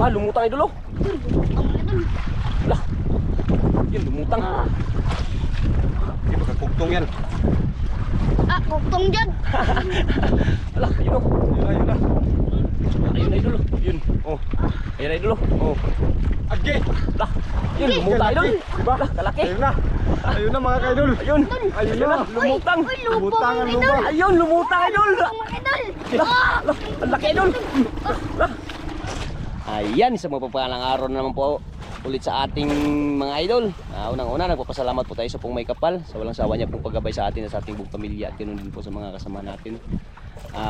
Ah, lumutang idol oh. Lah. Yan, lumutang. Hindi magkakugtong yan. Ah, kuktong dyan. Lah, ayun oh. Ayun na. Ayun idol oh. Yun. Oh. Ayun idol oh. Oh. Agi! Lah. Yun, lumutang idol. Diba? Lah, kalaki. Ayun na. Ayun na mga kaidol. Ayun. Ayun Ayun na. na, lumutang. Uy, Lumutang ang idol. lupa. Ayun, lumutang idol. Mga idol. Lah, lah, ang laki idol. Lah. Ayan, isang mapagpalang araw na naman po ulit sa ating mga idol. Unang-una, nagpapasalamat po tayo sa pong may kapal, sa walang sawa niya pong paggabay sa atin at sa ating buong pamilya at ganoon din po sa mga kasama natin.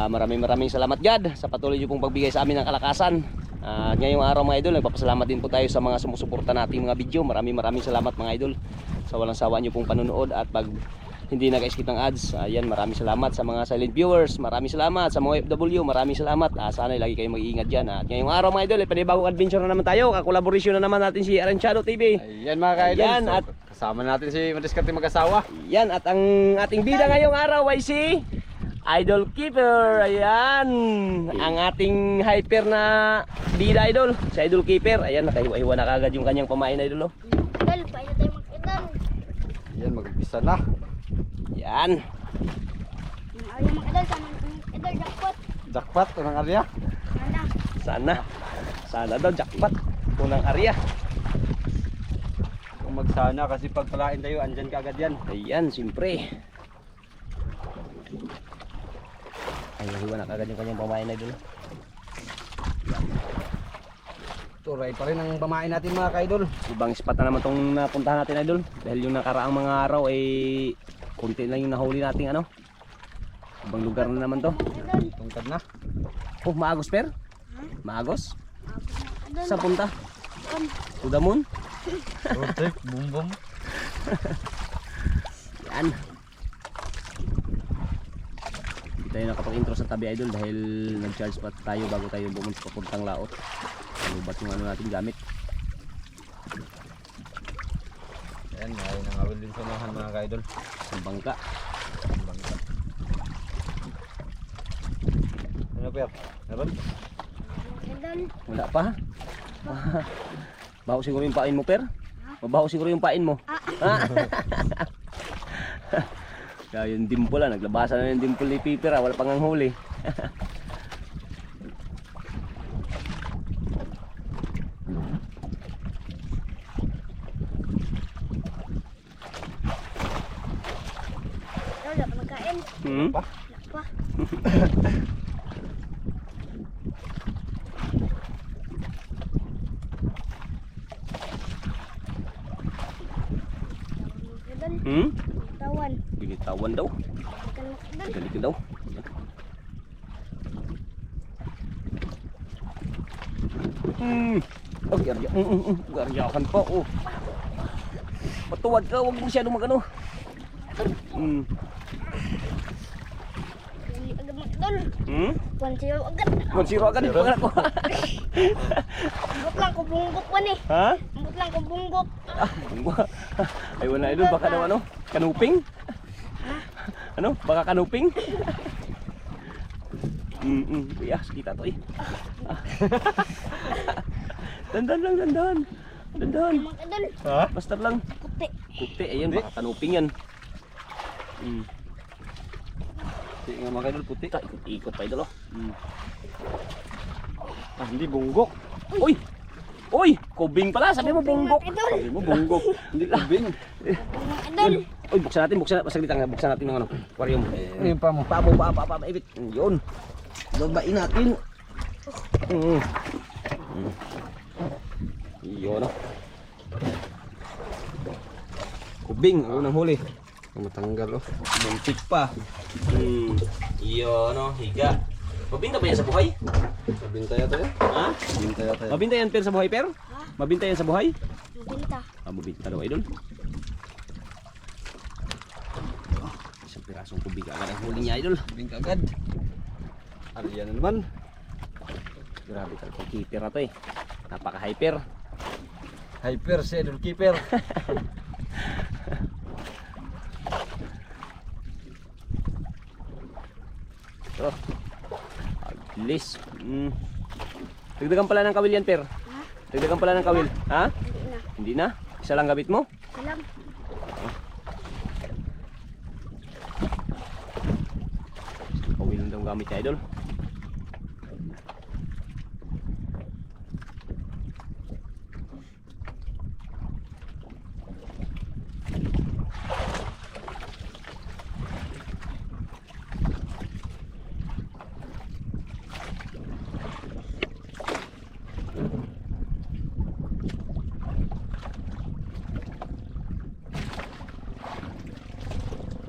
Maraming salamat God sa patuloy niyo pong pagbigay sa amin ng kalakasan. At ngayong araw mga idol, nagpapasalamat din po tayo sa mga sumusuporta nating mga video. Maraming salamat mga idol sa walang sawa niyo pong panunood at pag hindi nag-skip ng ads. Ayan, maraming salamat sa mga silent viewers. Maraming salamat sa mga FW. Maraming salamat. Sana lagi kayong mag-iingat dyan. At ngayong araw mga idol, panibagong adventure na naman tayo. Kakolaborasyon na naman natin si Aranchado TV. Ayan mga kaidol. Ayan, So, at kasama natin si Madiskarte mag-asawa. yan, at ang ating bida ngayong araw ay si Idol Keeper. Ayan, ang ating hyper na bida idol, si Idol Keeper. Ayan, nakahiwa-hiwa na kagad yung kanyang pamain idol. Idol, paano tayo mag-idol? Ayan, mag-umpisa na. Yan. Ayaw mga idol, sama ng idol, jackpot. Jackpot, unang area. Mana? Sana daw jackpot. Unang area. Kung magsana kasi pag palain tayo, andyan ka agad yan. Ayan, siyempre. Ay, nahiwa na kagad yung kanyang pamain idol. Turay pa rin ang pamain natin mga kaidol. Ibang spot na naman tong napuntahan natin idol. Dahil yung nakaraang mga araw ay konti lang yung nahuli nating ano. Ibang lugar na naman to. Tungkad na. Oh, maagos per? Maagos? Idol, Saan punta? on. To the moon? Road trip, boom boom. Yan. Hindi tayo nakapag-intro sa tabi idol dahil nag-charge pa tayo bago tayo bumunta papuntang laot. Lubat yung ano natin gamit. Ayan, may nangawil din sa unahan mga kaidol. Ang bangka. Ang bangka. Ano per? Meron? Idol, Wala pa ha? Baho siguro yung pain mo per? Mabaho siguro yung pain mo. Ah. Kaya yung dimple naglabasan na yung dimple ni Piper wala pang ang huli. idol, dapat magkain. Hmm? Pa? Pa. Idol, Hmm? tawan. Binitawan daw. Ikan idol. Galitin daw. Hmm. Oh, garya. Garyakan pa. Oh. Patuwad ka, huwag masyado magano. Hmm. Agad mga idol. Hmm? 1-0 agad. 1-0 agad yung pangalan ko. Ambot lang ko bunggok pa ni. Ha? Ambot lang ko bunggok. Ay wala idol, baka daw ano? Kanuping? Ano? Baka kanuping? Yes, kita to eh. Dandan lang, dandan. Dandan. Mga idol, Ha? Basta lang. kuti. Kuti, ayan, baka kanuping yan. Hindi nga mga kaidol, puti. Ikot pa idol oh. Ah, hindi bunggok. Uy! Uy! Kubing pala, sabi mo bunggok. Idol. Sabi mo bunggok. Hindi kubing. Mga idol. Uy, buksan natin, saglit lang, buksan natin ng ano, aquarium. Ayun pa mo. Pa, ibit. Yun. Lubain natin. Yun oh. Kubing, ang unang huli. Matanggal oh. Muntik pa. Yun oh, higa. Mabinta ba yan sa buhay? Mabinta yata yan. Ha? Mabinta yata yan. Mabinta yan per sa buhay per? Mabinta yan sa buhay? Mabinta. Mabinta daw idol. Isang pirasong kubing agad ang huli niya idol. Kubing agad. Ariyan na naman. Grabe talagang keeper na to eh. Napaka-hyper. Hyper si Idol Keeper. Oh. Aglis. Dagdagan pala ng kawil yan per. Dagdagan pala ng kawil. Ha? Hindi na. Hindi na? Isa lang gamit mo? Alam. Kawil lang daw ang gamit niya, idol.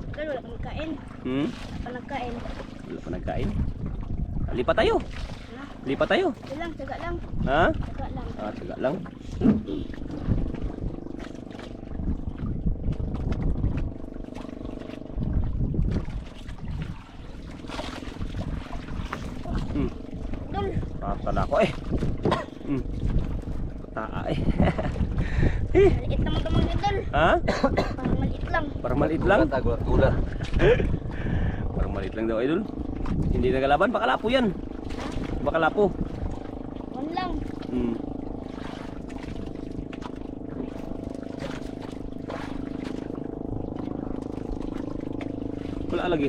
Idol, wala kang magkain. Hmm? Wala kang nagkain. Wala pa nagkain. Lipat tayo. Ha? Lipat tayo. Hindi lang, tsaga lang. Ha? Tsaga lang. Ah, taga lang. Hmm. Idol, Tatala ko eh. Hmm. Taa eh. maliit naman ito mga idol. Ha? Parang maliit lang. Parang maliit lang. Gulat. Parang maliit lang daw, idol. Hindi nagalaban, baka lapo yan. Baka lapo. One lang. Hmm. Wala lagi.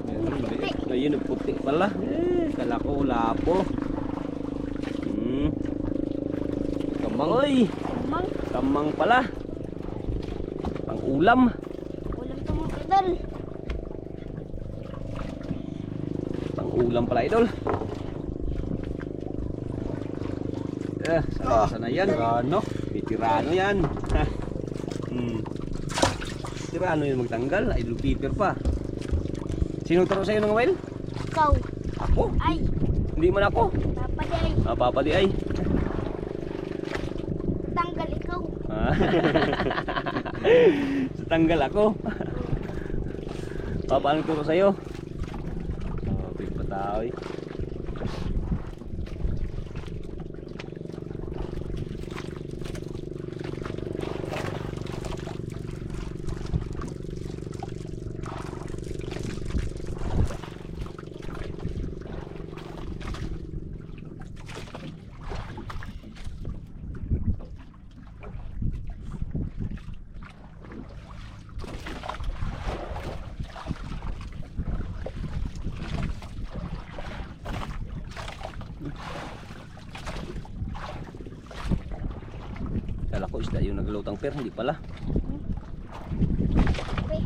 Puti. Ayun, puti pala. Kala ko lapo. Hmm. Kamang. Oy, Lamang. kamang pala. Pang ulam. Ulam ito mga idol. Pang ulam pala, idol. Sana yan. Ano? May tirano yan. Hmm. Tirano yun magtanggal. Idol Peter pa. Sino turo sa'yo ng well? Ikaw. Ako? Ay. Hindi man ako. Papa di ay. Ah, Papa di ay. Tanggal ikaw. Ah. Sa tanggal ako. Papa, anong turo sa'yo? Oh, big patao eh. Kala ko isda yung naglutang per, hindi pala. Okay.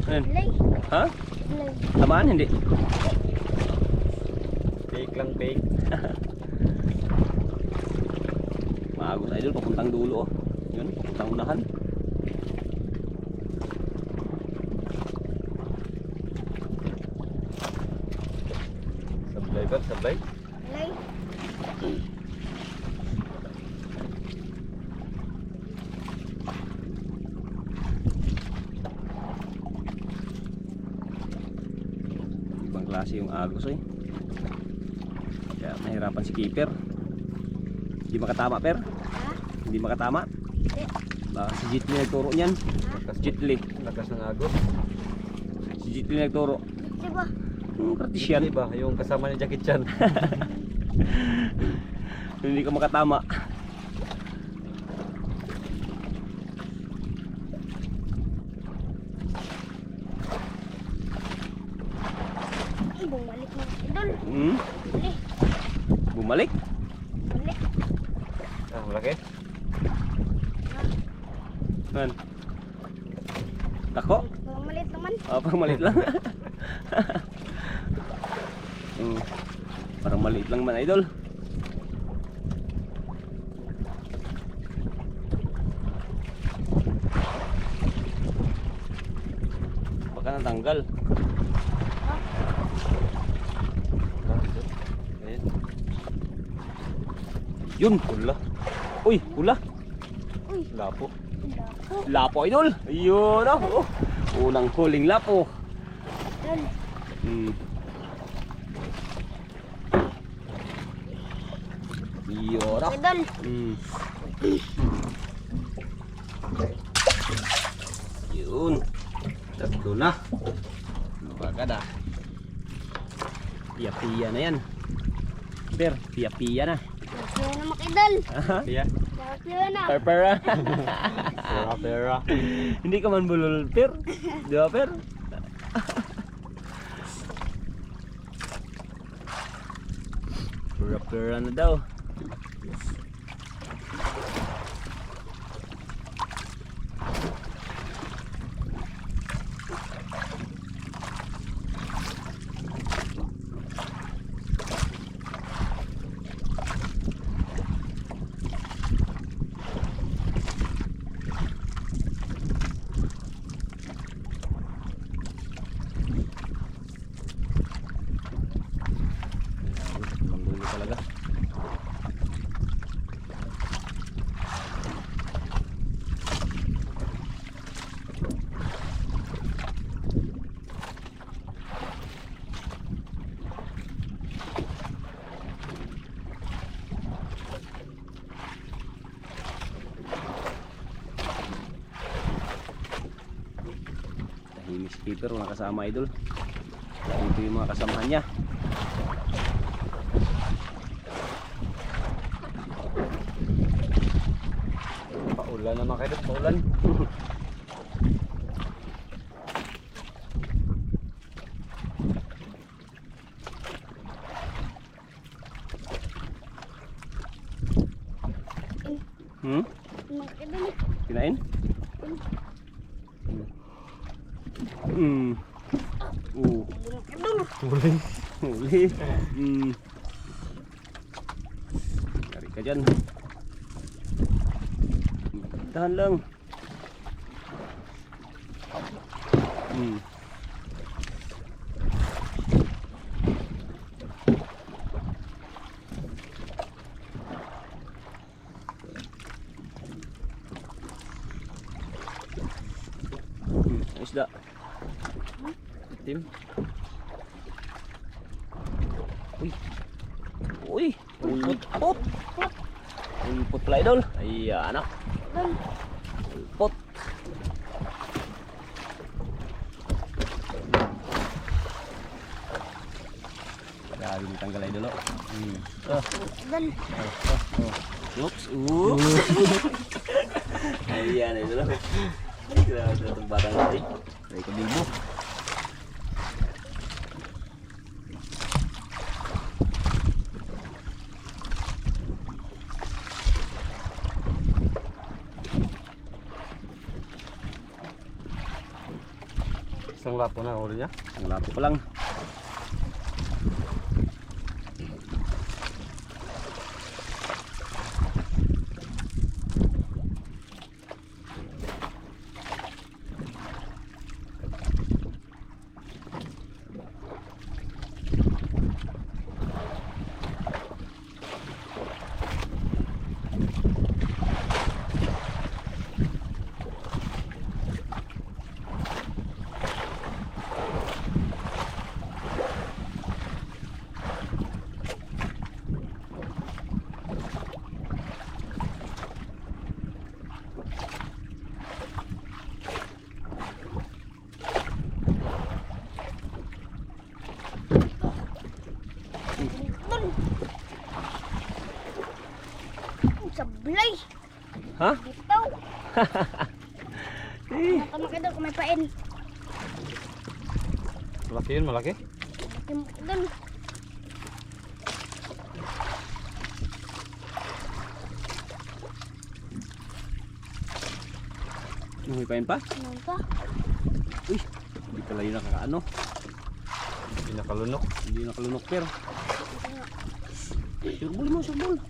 Ayan. Lay. Ha? Lay. Tamaan, hindi? Fake lang, fake. Maagos idol, papuntang dulo oh. Yun, papuntang unahan. Sablay ba? Sablay? Lay. Ibang klase yung agos eh. Kaya nahirapan si keeper. Hindi makatama per. Ha? Hindi makatama. Hindi. Baka si Jitli nagturo niyan. Jitli. Lakas ng agos. Si Jitli nagturo. Diba? Kratis yan. Di ba? Yung kasama ni Jackie Chan. Hindi ka makatama. Ay, bumalik mga idol. Hmm? Buli. Bumalik. Buli. Ah, malaki. Man. Tako. Parang maliit naman. Ah, parang maliit lang. Hmm. Parang maliit lang man, idol. Baka natanggal. Ayan. Yun, pula. Uy, pula. Uy, Lapo. lako. Lapo, idol. Ayun, oh. Unang huling lapo. Idol. Hmm. Yun, oh. Idol. Hmm. Yun. Tatlo na. Lumaga na. Piya-piya na yan. Per, piya-piya na. Kaya na mga idol. Iya. Kaya na. Pera. Pera. Hindi ka man bulol, Per. Di ba, Per? Pera na daw. Manggulo talaga. Tahimik si Keeper, walang kasama idol. Dito yung mga kasamahan niya. Paulan naman kayo. Paulan. Hmm? Mga idol. Kinain? Hmm. Mga idol. Huli. Hmm. Cari ka dyan. Tahan lang. Hmm. Isda. Tim. Uy. Uy. Pulpot. Pulpot pala idol. Ayan ah. Idol. Pulpot. Grabe yung tanggal idol oh. Idol. Oops. Ayan idol oh. Grabe itong batang natin. Ay kabilbo. Isang lapo na ulo niya. Ang lapo pa lang. Sablay. Ha? Bitaw. Eh. Mga idol, kumapain. Malaki yun, malaki. Mga idol. Nuhipain pa? Ano pa? Uy. Hindi pala yun nakakaano. Pinakalunok. Hindi nakalunok pero. Surbol mo, surbol.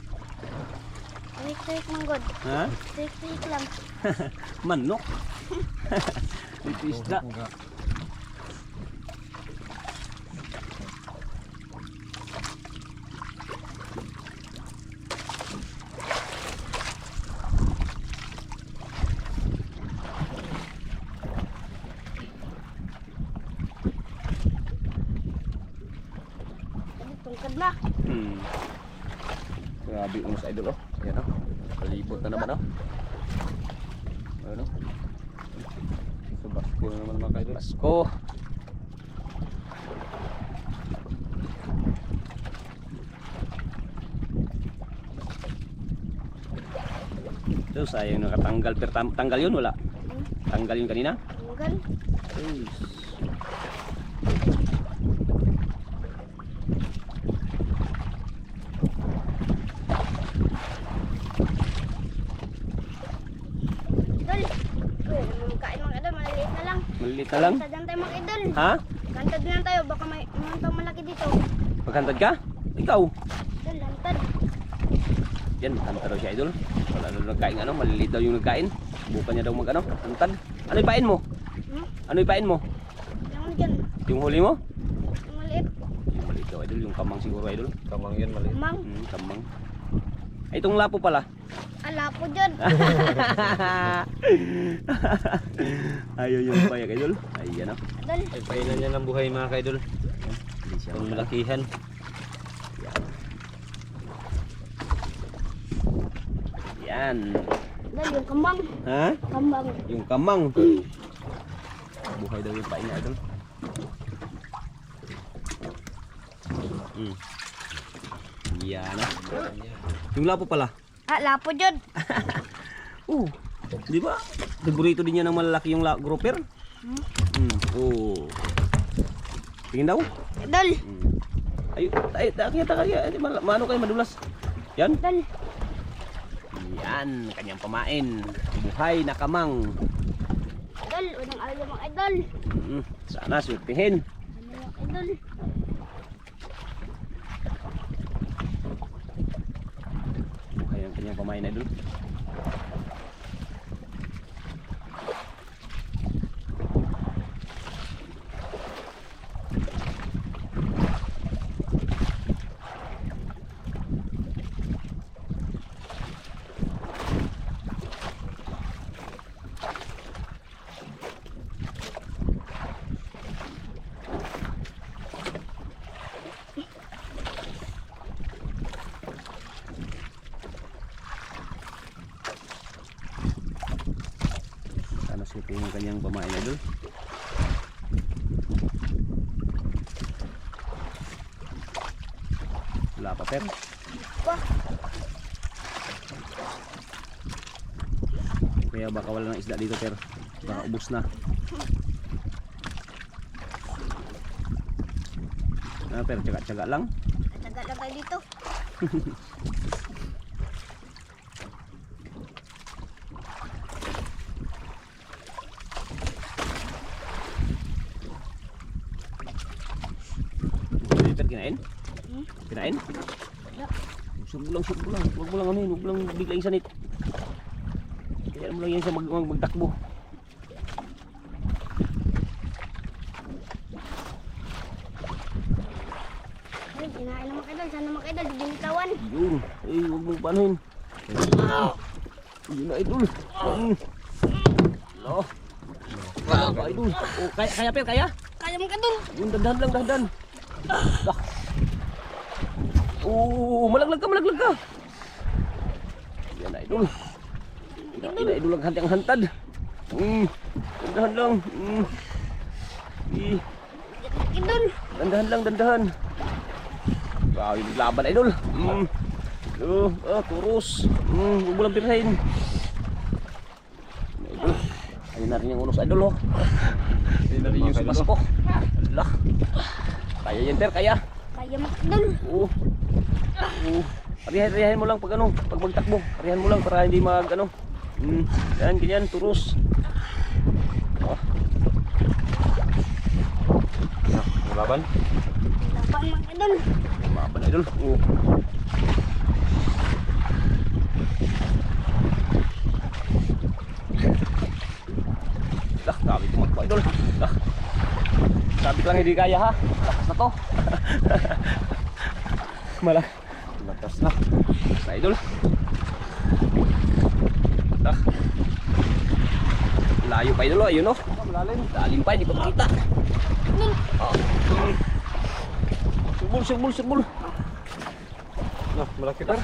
Tuwik-tuwik ng god. Ha? Tuwik-tuwik lang. Manok. Dito isda. Tungkad na. Hmm. Grabe yung sa idol oh. Ayan oh. Palibot na naman oh. Ayan oh. Sa basko na naman mga kaidol. Pasko. Ito sayang nakatanggal. Pero tanggal yun wala? Tanggal yun kanina? Tanggal. Ay. Idol. Uy, ano magkain mga idol? Maliliit na lang. Maliliit na lang. Kantad lang tayo mga idol. Ha? Kantad na lang tayo. Baka may pang malaki dito. Maghantad ka? Ikaw? Idol, hantad. Yan, maghantad daw siya idol. Wala na nagkain ano, maliliit daw yung nagkain. Subukan niya daw mag ano, hantad. Ano ipain mo? Hmm? Ano ipain mo? Yung ano dyan? Yung huli mo? Yung maliit. Yung maliit daw idol, yung kamang siguro idol. Kamang yan maliit. Mang. Kamang. Ay, itong lapo pala. Ala po dyan. Ayaw yung payak idol. Ayan o. Idol. Ay, painan niya ng buhay mga kaidol. Hindi siya Ang malaki. malakihan. Yan. Idol, yung kambang. Ha? Kambang. Yung kamang. Buhay daw yung pain idol. Yan o. Yung lapo pala. Ala po dyan. Di ba? Paborito din niya ng malalaki yung grouper. Tingin daw. Idol. Ay, kaya, mano kayo madulas. Yan. Idol. Yan, kanyang pamain. Buhay na kamang. Idol, unang araw mga idol. Sana surtihin. Ano yung idol? Buhay ang kanyang pamain idol. Sana surtihin ang kanyang pamain idol. Wala pa pero. Wah, Kaya baka wala ng isda dito pero baka ubos na. Pero tsaga-tsaga lang. tagal lang tayo dito. Pero kinain? Kinain? Subulang. Huwag mo lang ano yun. Huwag mo lang bigla yung sanit. Kaya mo lang yan siya magtakbo. Ay, kinain na mga idol. Sana mga idol, binitawan. Yun. Ay, huwag mong paanohin. Yun na idol. No. Kaya idol. Oh, kaya pero kaya? Kaya mga idol. Yung dahan. Dah. Malaglag ka. Yan na idol. Ina idol lang hantang hantad. Dandahan lang. Idol. Dandahan. Wow, yung laban idol. Turus. Huwag mo lang pirahin. Idol. Ayun na rin yung unos idol oh. Ayun na rin yung subas ko. Allah. Kaya yan per, kaya. Kaya mga idol. Riyahin mo lang pag ano, pag magtakbo. Riyahin mo lang para hindi mag ano. Yan, ganyan, turus. Laban? Laban mga idol. Maban idol. Grabe tumakbo idol. Sabi ko lang hindi kaya ha. Lakas na to. Lakas na. Lakas na idol. Layo pa idol, ayun oh. Lalim pa, hindi pa makita. Surbol. Nah, malaki per.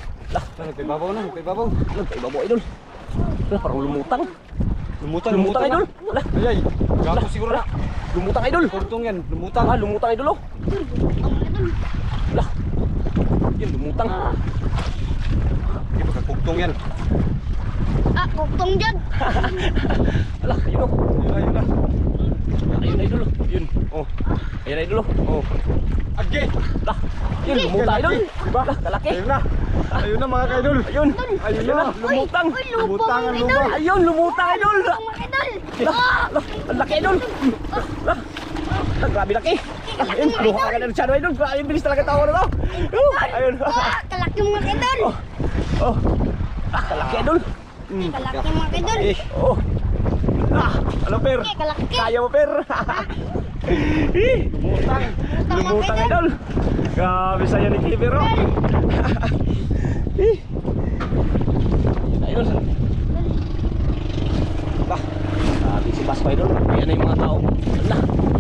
Nagpibabaw na. Ibabaw idol. Parang lumutang. Lumutang idol. Ay, gago siguro na. Lumutang idol. Kurtong yan, lumutang. Lumutang idol oh. Yan lumutang. Hindi magkakugtong yan. Ah, kuktong dyan. Ala, ayun oh. Ayun na. Ayun idol oh. Yun. Oh. Ayun idol oh. Oh. Agi! Lah, yun lumutang idol. Diba? Lah, kalaki. Ayun na. Ayun na mga kaidol. Ayun. Ayun Ayun na. na, lumutang. Uy, lupa Lumutang ang mga lupa. idol. Ayun, lumutang idol. Mga idol. Lah, lah, ang laki idol. Lah. Lah, grabe laki. Lah, ayun, luha ka na rin siya idol. Grabe bilis talaga tawa na to. Ayun. Ah, kalaki mga idol. Oh. Ah, kalaki idol. Kalaki mga idol. Oh. Ah, ano per? Kalaki. Kaya mo per. Lumutang. Lumutang idol. Grabe sa'yo ni Kiber oh. Ayun idol. Bah, sabi si Pasko idol. Ayan na yung mga tao. Ayun na.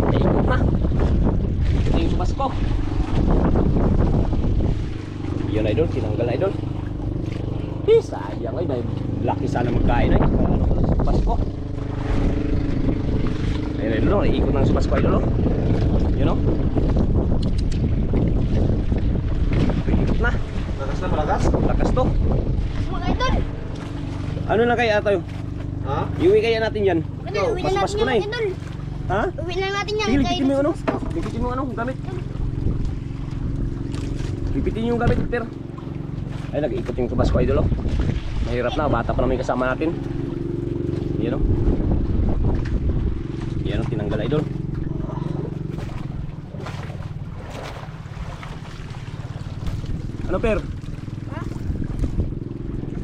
Naikot na. Ito yung si Pasko. Yun idol, sinanggal na idol. Sayang ay, laki sana magkain ay. Ano pala si Pasko? Ayun idol, naiikot na si Pasko idol oh. Yun oh. Ikot na. Malakas na, malakas. Lakas to. Mga idol. Ano na kaya tayo? Ha? Iuwi kaya natin yan? Idol, uwi na natin Pasko yan na mga eh. idol. Ha? Uwi na natin yan. Sige, Kay lipitin mo yung ano. Pasko. Lipitin mo yung ano, gamit. Lipitin yung gamit, Peter. Ay, nag-ikot yung Pasko idol oh. Mahirap na, bata pa naman yung kasama natin. Yan oh. Yan oh, tinanggal idol. Ano, Per? Ha?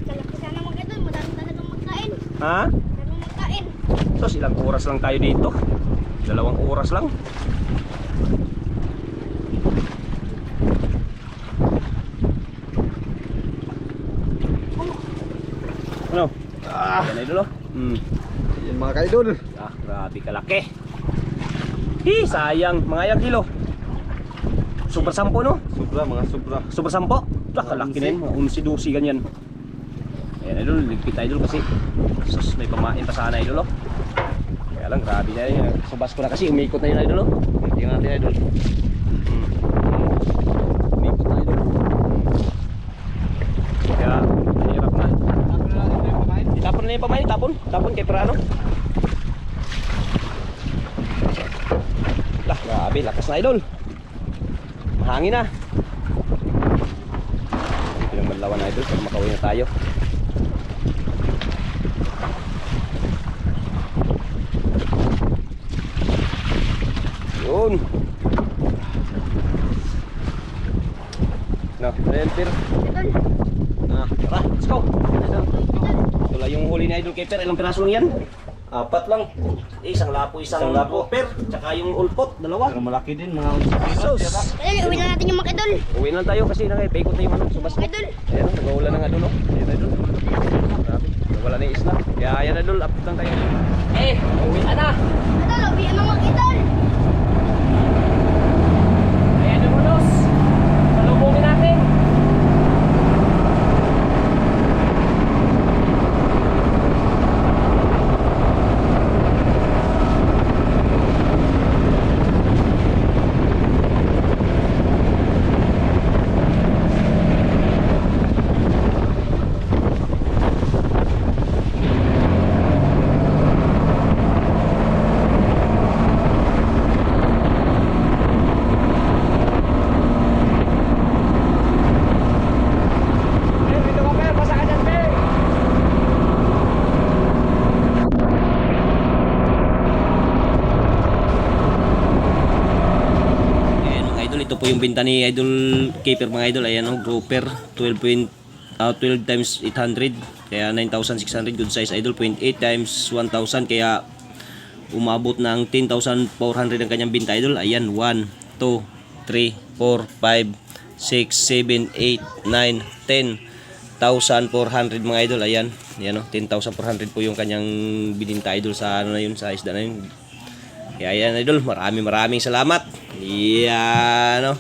Kalaki sana mga idol. Madami talagang magkain. Ha? Madami magkain. Sos, ilang oras lang tayo dito? 2 oras lang. Ano? Yan idol oh. Yan mga kaidol. Ah, grabe kalaki. Sayang. Mga ilang kilo? Super 10 no? Sobra, mga sobra. Super 10? Ah, kalaki na yun. Mga 11-12 ganyan. Ayan idol, ligpit idol kasi. Sus, may pamain pa sana idol oh. Kaya lang, grabe na yun. Subas ko na kasi, umikot na yun idol oh. Tingnan natin idol. Umikot na idol. Kaya, hirap na. Itapon na yung pamain, tapon. Tapon kay Prano. Lah, grabe, lakas na idol. Mahangin na. Dito lang manlawan na idol para makauwi na tayo. Yun. No, ayan Per. Idol. Tara, let's go. Ito lang yung huli ni idol kay Per. Ilang piraso lang yan? 4 lang. Isang lapo, isang lapo. Per, tsaka yung ulpot, 2. Pero malaki din, mga 11 Sus. Idol, uwi na natin yung mga idol. Uwi na tayo kasi paikot na yung ano, subas ko. Idol. Ayan, nag-uulan na nga doon, oh. Ayan, idol. Grabe, wala na yung isla. Kaya ayan, idol, upload lang tayo. Uwi na na. Idol, uwi na mga idol. Ayan, dumulos. Salubungin natin. Ito po yung binta ni Idol Keeper mga idol. Ayan o, grouper 12 times 800 kaya 9,600. Good size idol, 0.8 times 1,000 kaya umabot ng 10,400 ang kanyang binta idol. Ayan, 1, 2, 3, 4, 5, 6, 7, 8, 9, 10,400 mga idol. Ayan, ayan o, 10,400 po yung kanyang bininta idol sa ano na yun, sa isda na yun. Kaya ayan idol, maraming salamat. Yan o.